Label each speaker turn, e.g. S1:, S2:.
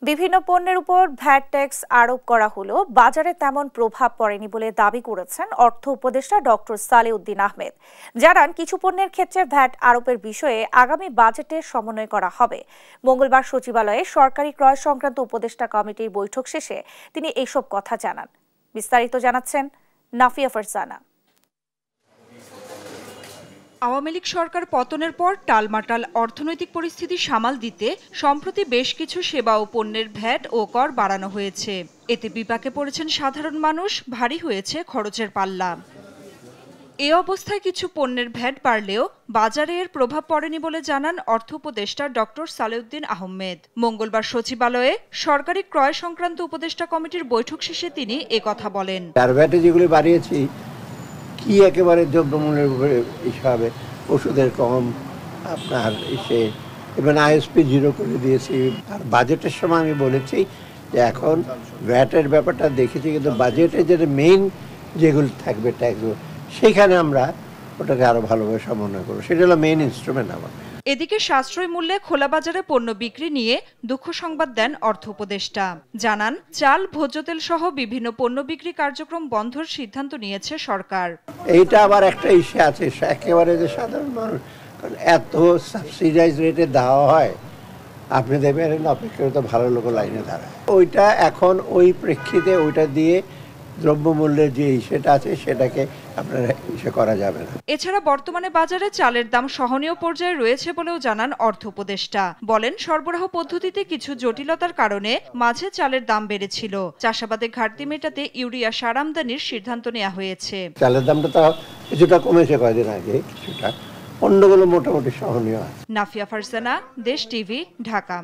S1: বিভিন্ন পণ্যের উপর ভ্যাট ট্যাক্স আরোপ করা হলেও বাজারে তেমন প্রভাব পড়েনি বলে দাবি করেছেন অর্থ উপদেষ্টা ডক্টর সালেউদ্দিন আহমেদ। জানান, কিছু পণ্যের ক্ষেত্রে ভ্যাট আরোপের বিষয়ে আগামী বাজেটে সমন্বয় করা হবে। মঙ্গলবার সচিবালয়ে সরকারি ক্রয় সংক্রান্ত উপদেষ্টা কমিটির বৈঠক শেষে তিনি এইসব কথা জানান। বিস্তারিত জানাচ্ছেন নাফিয়া ফারজানা।
S2: আওয়ামী লীগ সরকার পতনের পর টালমাটাল অর্থনৈতিক পরিস্থিতি সামাল দিতে সম্প্রতি বেশ কিছু সেবা ও পণ্যের ভ্যাট ও কর বাড়ানো হয়েছে। এতে বিপাকে পড়েছেন সাধারণ মানুষ, ভারী হয়েছে খরচের পাল্লা। এ অবস্থায় কিছু পণ্যের ভ্যাট বাড়লেও বাজারে এর প্রভাব পড়েনি বলে জানান অর্থ উপদেষ্টা ডক্টর সালেউদ্দিন আহমেদ। মঙ্গলবার সচিবালয়ে সরকারি ক্রয় সংক্রান্ত উপদেষ্টা কমিটির বৈঠক শেষে তিনি একথা বলেন।
S3: যেগুলি বাড়িয়েছি কি একেবারে দ্রব্যমূল্যের উপরে হিসাবে ওষুধের কম, আপনার এসে এবং আইএসপি 0 করে দিয়েছি। আর বাজেটের সময় আমি বলেছি যে এখন ভ্যাটের ব্যাপারটা দেখেছি, কিন্তু বাজেটে যে মেইন যেগুলো থাকবে ট্যাক্সগুলো সেখানে আমরা ওটাকে আরো ভালোভাবে সমন্বয় করবো, সেটা হলো মেইন ইনস্ট্রুমেন্ট আমার।
S2: এদিকে সাশ্রয়ী মূল্যে খোলা বাজারে পণ্য বিক্রি নিয়ে দুঃখ সংবাদ দেন অর্থ উপদেষ্টা। জানান, চাল, ভোজ্য তেল সহ বিভিন্ন পণ্য বিক্রি কার্যক্রম বন্ধের সিদ্ধান্ত নিয়েছে সরকার।
S3: এইটা আবার একটা ইস্যু আছে, একেবারে যে সাধারণ মানুষ এত সাবসিডাইজ রেটে দেওয়া হয়, আপনি দেবেন অপেক্ষাকৃত ভালো লোক লাইনে দাঁড়ায়। ওইটা এখন ওই প্রেক্ষিতে ওইটা দিয়ে দ্রব্যমূল্যের যে ইস্যুটা আছে সেটাকে আপনার ইস্যু করা যাবে না।
S2: এছাড়া বর্তমানে বাজারে চালের দাম সহনীয় পর্যায়ে রয়েছে বলেও জানান অর্থ উপদেষ্টা। বলেন, সরবরাহ পদ্ধতিতে কিছু জটিলতার কারণে মাঝে চালের দাম বেড়েছিল। চাষাবাদে ঘাটতি মেটাতে ইউরিয়া সার আমদানির সিদ্ধান্ত নেওয়া হয়েছে।
S3: চালের দামটা তো কিছুটা কমেছে কয়েকদিন আগে, কিছুটা, অন্যগুলো মোটামুটি সহনীয় আছে।
S2: নাফিয়া ফারজানা, দেশ টিভি, ঢাকা।